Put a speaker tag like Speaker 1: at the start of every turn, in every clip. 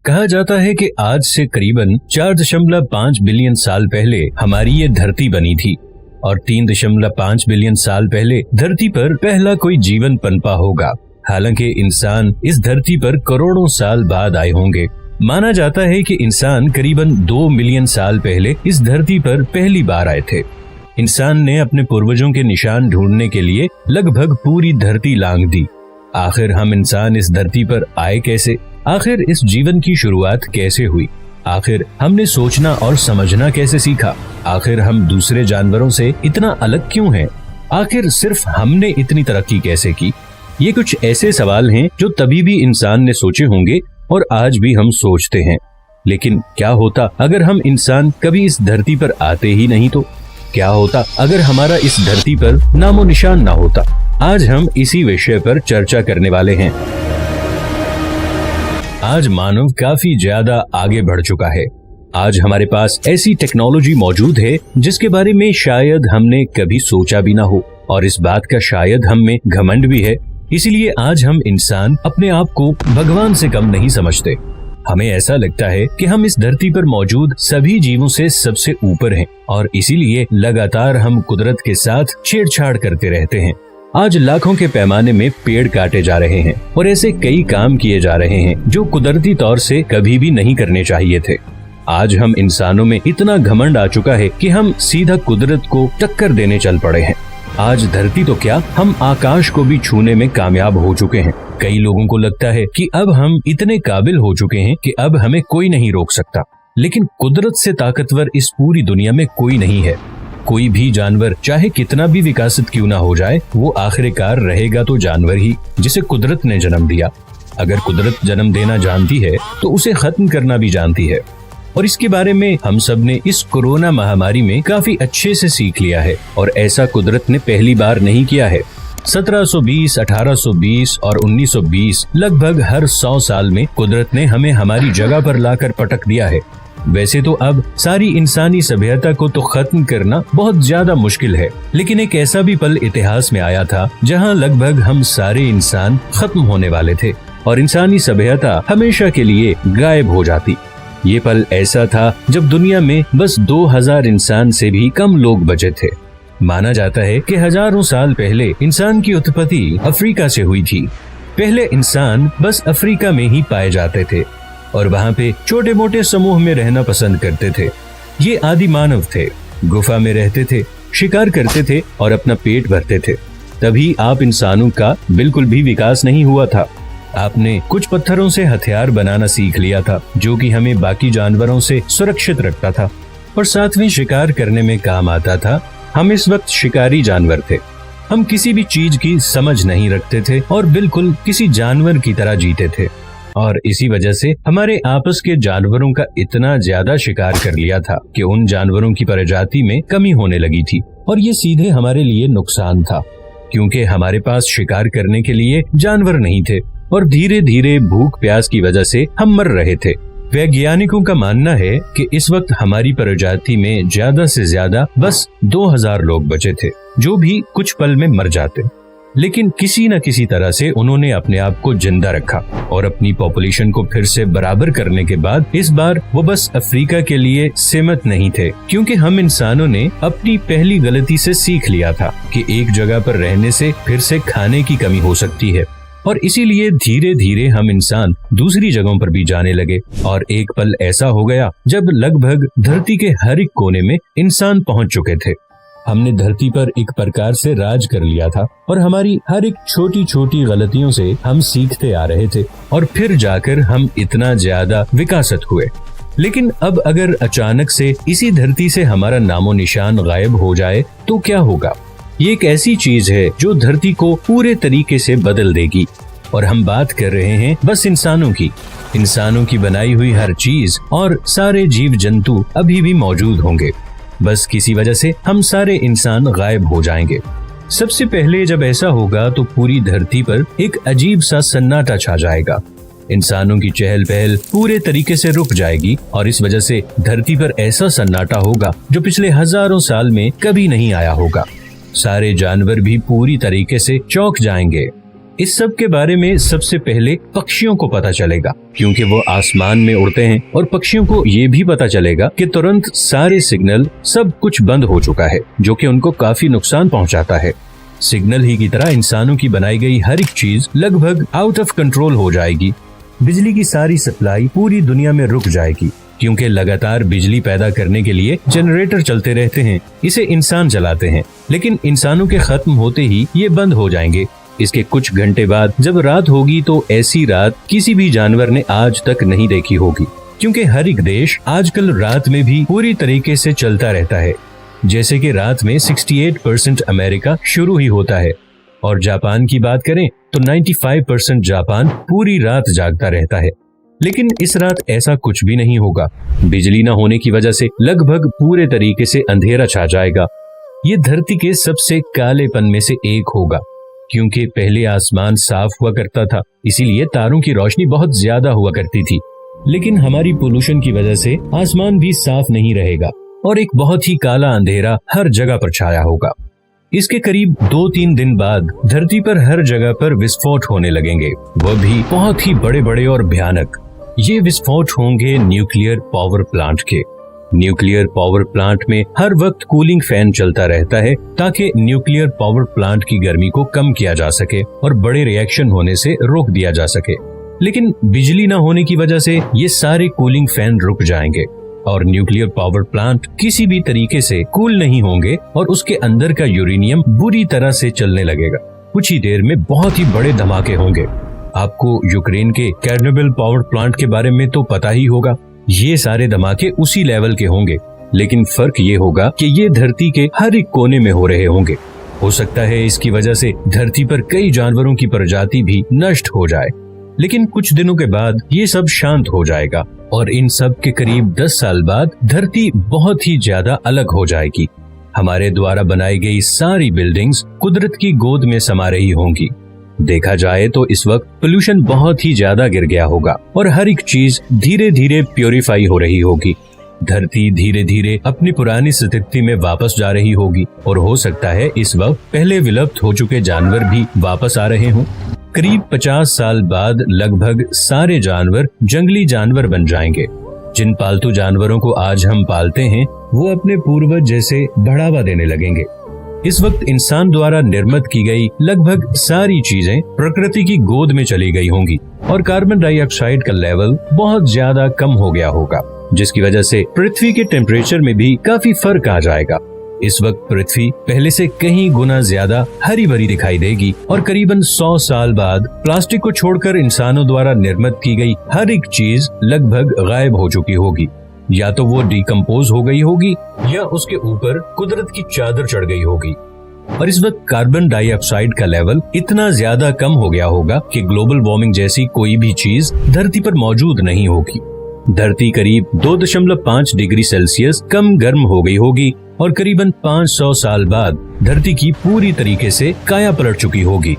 Speaker 1: कहा जाता है कि आज से करीबन 4.5 बिलियन साल पहले हमारी ये धरती बनी थी और 3.5 बिलियन साल पहले धरती पर पहला कोई जीवन पनपा होगा। हालांकि इंसान इस धरती पर करोड़ों साल बाद आए होंगे। माना जाता है कि इंसान करीबन 2 मिलियन साल पहले इस धरती पर पहली बार आए थे। इंसान ने अपने पूर्वजों के निशान ढूंढने के लिए लगभग पूरी धरती लांघ दी। आखिर हम इंसान इस धरती पर आए कैसे? आखिर इस जीवन की शुरुआत कैसे हुई? आखिर हमने सोचना और समझना कैसे सीखा? आखिर हम दूसरे जानवरों से इतना अलग क्यों हैं? आखिर सिर्फ हमने इतनी तरक्की कैसे की? ये कुछ ऐसे सवाल हैं जो तभी भी इंसान ने सोचे होंगे और आज भी हम सोचते हैं। लेकिन क्या होता अगर हम इंसान कभी इस धरती पर आते ही नहीं तो? क्या होता अगर हमारा इस धरती पर नामो निशान ना होता? आज हम इसी विषय पर चर्चा करने वाले हैं। आज मानव काफी ज्यादा आगे बढ़ चुका है। आज हमारे पास ऐसी टेक्नोलॉजी मौजूद है जिसके बारे में शायद हमने कभी सोचा भी ना हो, और इस बात का शायद हम में घमंड भी है। इसीलिए आज हम इंसान अपने आप को भगवान से कम नहीं समझते। हमें ऐसा लगता है कि हम इस धरती पर मौजूद सभी जीवों से सबसे ऊपर हैं, और इसीलिए लगातार हम कुदरत के साथ छेड़छाड़ करते रहते हैं। आज लाखों के पैमाने में पेड़ काटे जा रहे हैं और ऐसे कई काम किए जा रहे हैं जो कुदरती तौर से कभी भी नहीं करने चाहिए थे। आज हम इंसानों में इतना घमंड आ चुका है कि हम सीधा कुदरत को टक्कर देने चल पड़े हैं। आज धरती तो क्या, हम आकाश को भी छूने में कामयाब हो चुके हैं। कई लोगों को लगता है कि अब हम इतने काबिल हो चुके हैं कि अब हमें कोई नहीं रोक सकता, लेकिन कुदरत से ताकतवर इस पूरी दुनिया में कोई नहीं है। कोई भी जानवर चाहे कितना भी विकसित क्यों ना हो जाए, वो आखिरकार रहेगा तो जानवर ही, जिसे कुदरत ने जन्म दिया। अगर कुदरत जन्म देना जानती है तो उसे खत्म करना भी जानती है, और इसके बारे में हम सब ने इस कोरोना महामारी में काफी अच्छे से सीख लिया है। और ऐसा कुदरत ने पहली बार नहीं किया है। 1720, 1820 और 1920 लगभग हर 100 साल में कुदरत ने हमें हमारी जगह पर लाकर पटक दिया है। वैसे तो अब सारी इंसानी सभ्यता को तो खत्म करना बहुत ज्यादा मुश्किल है, लेकिन एक ऐसा भी पल इतिहास में आया था जहां लगभग हम सारे इंसान खत्म होने वाले थे और इंसानी सभ्यता हमेशा के लिए गायब हो जाती। ये पल ऐसा था जब दुनिया में बस 2000 इंसान से भी कम लोग बचे थे। माना जाता है कि हजारों साल पहले इंसान की उत्पत्ति अफ्रीका से हुई थी। पहले इंसान बस अफ्रीका में ही पाए जाते थे और वहाँ पे छोटे मोटे समूह में रहना पसंद करते थे। ये आदि मानव थे, गुफा में रहते थे, शिकार करते थे और अपना पेट भरते थे। तभी आप इंसानों का बिल्कुल भी विकास नहीं हुआ था। आपने कुछ पत्थरों से हथियार बनाना सीख लिया था, जो कि हमें बाकी जानवरों से सुरक्षित रखता था और साथ में शिकार करने में काम आता था। हम इस वक्त शिकारी जानवर थे। हम किसी भी चीज की समझ नहीं रखते थे और बिल्कुल किसी जानवर की तरह जीते थे, और इसी वजह से हमारे आपस के जानवरों का इतना ज्यादा शिकार कर लिया था कि उन जानवरों की प्रजाति में कमी होने लगी थी। और ये सीधे हमारे लिए नुकसान था, क्योंकि हमारे पास शिकार करने के लिए जानवर नहीं थे और धीरे धीरे भूख प्यास की वजह से हम मर रहे थे। वैज्ञानिकों का मानना है कि इस वक्त हमारी प्रजाति में ज्यादा से ज्यादा बस 2000 लोग बचे थे, जो भी कुछ पल में मर जाते। लेकिन किसी न किसी तरह से उन्होंने अपने आप को जिंदा रखा और अपनी पॉपुलेशन को फिर से बराबर करने के बाद इस बार वो बस अफ्रीका के लिए सीमित नहीं थे, क्योंकि हम इंसानों ने अपनी पहली गलती से सीख लिया था कि एक जगह पर रहने से फिर से खाने की कमी हो सकती है, और इसीलिए धीरे धीरे हम इंसान दूसरी जगहों पर भी जाने लगे। और एक पल ऐसा हो गया जब लगभग धरती के हर एक कोने में इंसान पहुंच चुके थे। हमने धरती पर एक प्रकार से राज कर लिया था और हमारी हर एक छोटी छोटी गलतियों से हम सीखते आ रहे थे और फिर जाकर हम इतना ज्यादा विकसित हुए। लेकिन अब अगर अचानक से इसी धरती से हमारा नामो निशान गायब हो जाए तो क्या होगा? ये एक ऐसी चीज है जो धरती को पूरे तरीके से बदल देगी। और हम बात कर रहे हैं बस इंसानों की बनाई हुई हर चीज और सारे जीव जंतु अभी भी मौजूद होंगे। बस किसी वजह से हम सारे इंसान गायब हो जाएंगे। सबसे पहले जब ऐसा होगा तो पूरी धरती पर एक अजीब सा सन्नाटा छा जाएगा। इंसानों की चहल पहल पूरे तरीके से रुक जाएगी और इस वजह से धरती पर ऐसा सन्नाटा होगा जो पिछले हजारों साल में कभी नहीं आया होगा। सारे जानवर भी पूरी तरीके से चौंक जाएंगे। इस सब के बारे में सबसे पहले पक्षियों को पता चलेगा, क्योंकि वो आसमान में उड़ते हैं, और पक्षियों को ये भी पता चलेगा कि तुरंत सारे सिग्नल सब कुछ बंद हो चुका है, जो कि उनको काफी नुकसान पहुंचाता है। सिग्नल ही की तरह इंसानों की बनाई गई हर एक चीज लगभग आउट ऑफ कंट्रोल हो जाएगी। बिजली की सारी सप्लाई पूरी दुनिया में रुक जाएगी, क्योंकि लगातार बिजली पैदा करने के लिए जनरेटर चलते रहते हैं। इसे इंसान चलाते हैं, लेकिन इंसानों के खत्म होते ही ये बंद हो जाएंगे। इसके कुछ घंटे बाद जब रात होगी तो ऐसी रात किसी भी जानवर ने आज तक नहीं देखी होगी, क्योंकि हर एक देश आजकल रात में भी पूरी तरीके से चलता रहता है। जैसे कि रात में 68% अमेरिका शुरू ही होता है, और जापान की बात करें तो 95% जापान पूरी रात जागता रहता है। लेकिन इस रात ऐसा कुछ भी नहीं होगा। बिजली न होने की वजह से लगभग पूरे तरीके से अंधेरा छा जाएगा। ये धरती के सबसे कालेपन में से एक होगा, क्योंकि पहले आसमान साफ हुआ करता था, इसीलिए तारों की रोशनी बहुत ज्यादा हुआ करती थी। लेकिन हमारी पोल्यूशन की वजह से आसमान भी साफ नहीं रहेगा, और एक बहुत ही काला अंधेरा हर जगह पर छाया होगा। इसके करीब 2-3 दिन बाद धरती पर हर जगह पर विस्फोट होने लगेंगे, वह भी बहुत ही बड़े बड़े और भयानक। ये विस्फोट होंगे न्यूक्लियर पावर प्लांट के। न्यूक्लियर पावर प्लांट में हर वक्त कूलिंग फैन चलता रहता है, ताकि न्यूक्लियर पावर प्लांट की गर्मी को कम किया जा सके और बड़े रिएक्शन होने से रोक दिया जा सके। लेकिन बिजली न होने की वजह से ये सारे कूलिंग फैन रुक जाएंगे, और न्यूक्लियर पावर प्लांट किसी भी तरीके से कूल नहीं होंगे, और उसके अंदर का यूरेनियम बुरी तरह से चलने लगेगा। कुछ ही देर में बहुत ही बड़े धमाके होंगे। आपको यूक्रेन के चेर्नोबिल पावर प्लांट के बारे में तो पता ही होगा। ये सारे धमाके उसी लेवल के होंगे, लेकिन फर्क ये होगा कि ये धरती के हर एक कोने में हो रहे होंगे। हो सकता है इसकी वजह से धरती पर कई जानवरों की प्रजाति भी नष्ट हो जाए, लेकिन कुछ दिनों के बाद ये सब शांत हो जाएगा, और इन सब के करीब 10 साल बाद धरती बहुत ही ज्यादा अलग हो जाएगी। हमारे द्वारा बनाई गई सारी बिल्डिंग्स कुदरत की गोद में समा रही होंगी। देखा जाए तो इस वक्त पोल्यूशन बहुत ही ज्यादा गिर गया होगा, और हर एक चीज धीरे धीरे प्योरीफाई हो रही होगी। धरती धीरे धीरे अपनी पुरानी स्थिति में वापस जा रही होगी, और हो सकता है इस वक्त पहले विलुप्त हो चुके जानवर भी वापस आ रहे हों। करीब 50 साल बाद लगभग सारे जानवर जंगली जानवर बन जाएंगे। जिन पालतू जानवरों को आज हम पालते हैं, वो अपने पूर्वज जैसे बढ़ावा देने लगेंगे। इस वक्त इंसान द्वारा निर्मित की गई लगभग सारी चीजें प्रकृति की गोद में चली गई होंगी, और कार्बन डाइऑक्साइड का लेवल बहुत ज्यादा कम हो गया होगा, जिसकी वजह से पृथ्वी के टेम्परेचर में भी काफी फर्क आ जाएगा। इस वक्त पृथ्वी पहले से कहीं गुना ज्यादा हरी भरी दिखाई देगी, और करीबन 100 साल बाद प्लास्टिक को छोड़कर इंसानों द्वारा निर्मित की गई हर एक चीज लगभग गायब हो चुकी होगी। या तो वो डिकम्पोज हो गई होगी, या उसके ऊपर कुदरत की चादर चढ़ गई होगी। और इस वक्त कार्बन डाइऑक्साइड का लेवल इतना ज्यादा कम हो गया होगा कि ग्लोबल वार्मिंग जैसी कोई भी चीज धरती पर मौजूद नहीं होगी। धरती करीब 2.5 डिग्री सेल्सियस कम गर्म हो गई होगी, और करीबन 500 साल बाद धरती की पूरी तरीके से काया पलट चुकी होगी।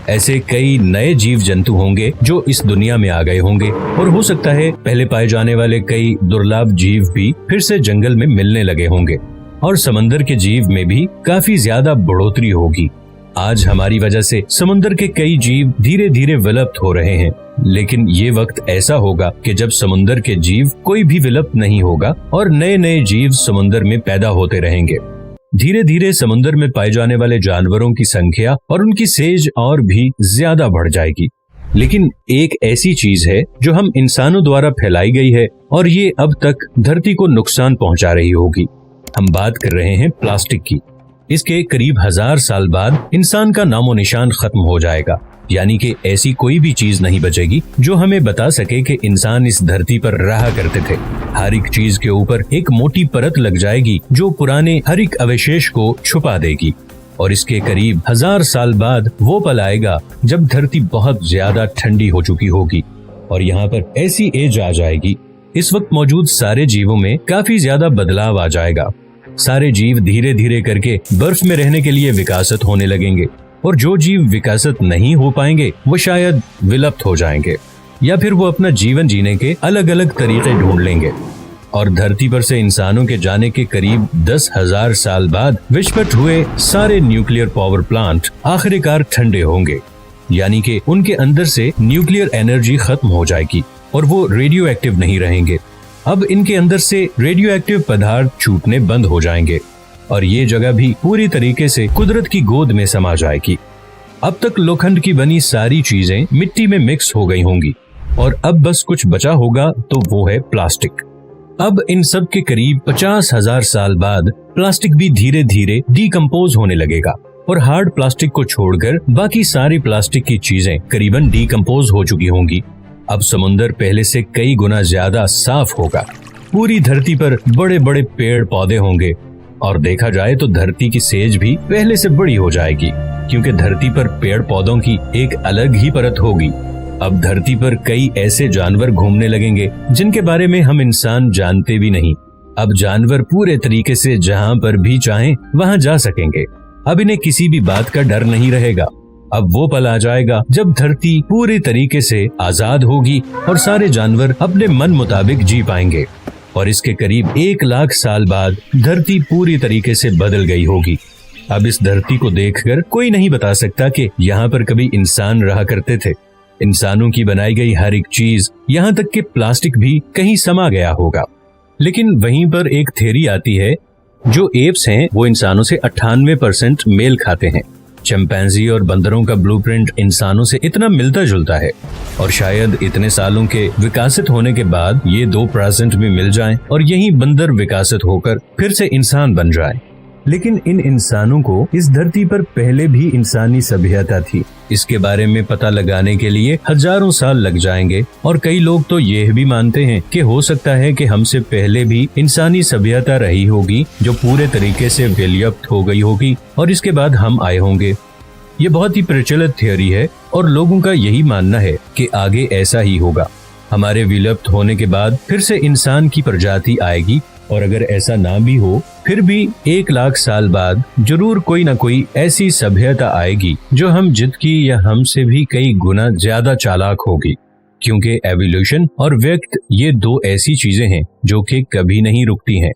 Speaker 1: ऐसे कई नए जीव जंतु होंगे जो इस दुनिया में आ गए होंगे, और हो सकता है पहले पाए जाने वाले कई दुर्लभ जीव भी फिर से जंगल में मिलने लगे होंगे, और समंदर के जीव में भी काफी ज्यादा बढ़ोतरी होगी। आज हमारी वजह से समुद्र के कई जीव धीरे धीरे विलुप्त हो रहे हैं, लेकिन ये वक्त ऐसा होगा कि जब समुद्र के जीव कोई भी विलुप्त नहीं होगा, और नए नए जीव समुद्र में पैदा होते रहेंगे। धीरे धीरे समुद्र में पाए जाने वाले जानवरों की संख्या और उनकी सेज और भी ज्यादा बढ़ जाएगी। लेकिन एक ऐसी चीज है जो हम इंसानों द्वारा फैलाई गई है, और ये अब तक धरती को नुकसान पहुंचा रही होगी। हम बात कर रहे हैं प्लास्टिक की। इसके करीब 1000 साल बाद इंसान का नामो निशान खत्म हो जाएगा, यानी कि ऐसी कोई भी चीज नहीं बचेगी जो हमें बता सके कि इंसान इस धरती पर रहा करते थे। हर एक चीज के ऊपर एक मोटी परत लग जाएगी जो पुराने हर एक अवशेष को छुपा देगी, और इसके करीब 1000 साल बाद वो पल आएगा जब धरती बहुत ज्यादा ठंडी हो चुकी होगी, और यहाँ पर ऐसी एज आ जाएगी। इस वक्त मौजूद सारे जीवों में काफी ज्यादा बदलाव आ जाएगा। सारे जीव धीरे धीरे करके बर्फ में रहने के लिए विकसित होने लगेंगे, और जो जीव विकसित नहीं हो पाएंगे वो शायद विलुप्त हो जाएंगे, या फिर वो अपना जीवन जीने के अलग अलग तरीके ढूंढ लेंगे। और धरती पर से इंसानों के जाने के करीब 10,000 साल बाद विस्फोट हुए सारे न्यूक्लियर पावर प्लांट आखिरकार ठंडे होंगे। यानी कि उनके अंदर से न्यूक्लियर एनर्जी खत्म हो जाएगी और वो रेडियो एक्टिव नहीं रहेंगे। अब इनके अंदर से रेडियो एक्टिव पदार्थ छूटने बंद हो जाएंगे और ये जगह भी पूरी तरीके से कुदरत की गोद में समा जाएगी। अब तक लोखंड की बनी सारी चीजें मिट्टी में मिक्स हो गई होंगी और अब बस कुछ बचा होगा तो वो है प्लास्टिक। अब इन सब के करीब 50,000 साल बाद प्लास्टिक भी धीरे धीरे डीकम्पोज होने लगेगा और हार्ड प्लास्टिक को छोड़कर बाकी सारी प्लास्टिक की चीजें करीबन डीकम्पोज हो चुकी होंगी। अब समुंदर पहले से कई गुना ज्यादा साफ होगा। पूरी धरती पर बड़े बड़े पेड़ पौधे होंगे और देखा जाए तो धरती की सेज भी पहले से बड़ी हो जाएगी, क्योंकि धरती पर पेड़ पौधों की एक अलग ही परत होगी। अब धरती पर कई ऐसे जानवर घूमने लगेंगे जिनके बारे में हम इंसान जानते भी नहीं। अब जानवर पूरे तरीके से जहाँ पर भी चाहें वहाँ जा सकेंगे। अब इन्हें किसी भी बात का डर नहीं रहेगा। अब वो पल आ जाएगा जब धरती पूरी तरीके से आजाद होगी और सारे जानवर अपने मन मुताबिक जी पाएंगे। और इसके करीब 1 लाख साल बाद धरती पूरी तरीके से बदल गई होगी। अब इस धरती को देखकर कोई नहीं बता सकता कि यहाँ पर कभी इंसान रहा करते थे। इंसानों की बनाई गई हर एक चीज, यहाँ तक कि प्लास्टिक भी कहीं समा गया होगा। लेकिन वहीं पर एक थ्योरी आती है, जो एप्स हैं वो इंसानों से 98% मेल खाते हैं। चिंपैंजी और बंदरों का ब्लूप्रिंट इंसानों से इतना मिलता जुलता है और शायद इतने सालों के विकसित होने के बाद ये 2% में मिल जाएं और यही बंदर विकसित होकर फिर से इंसान बन जाए। लेकिन इन इंसानों को इस धरती पर पहले भी इंसानी सभ्यता थी। इसके बारे में पता लगाने के लिए हजारों साल लग जाएंगे और कई लोग तो यह भी मानते हैं कि हो सकता है कि हमसे पहले भी इंसानी सभ्यता रही होगी जो पूरे तरीके से विलुप्त हो गई होगी और इसके बाद हम आए होंगे। ये बहुत ही प्रचलित थ्योरी है और लोगों का यही मानना है कि आगे ऐसा ही होगा। हमारे विलुप्त होने के बाद फिर से इंसान की प्रजाति आएगी और अगर ऐसा ना भी हो फिर भी 1 लाख साल बाद जरूर कोई ना कोई ऐसी सभ्यता आएगी जो हम जितकी या हमसे भी कई गुना ज्यादा चालाक होगी, क्योंकि एवोल्यूशन और व्यक्त ये 2 ऐसी चीजें हैं जो कि कभी नहीं रुकती हैं।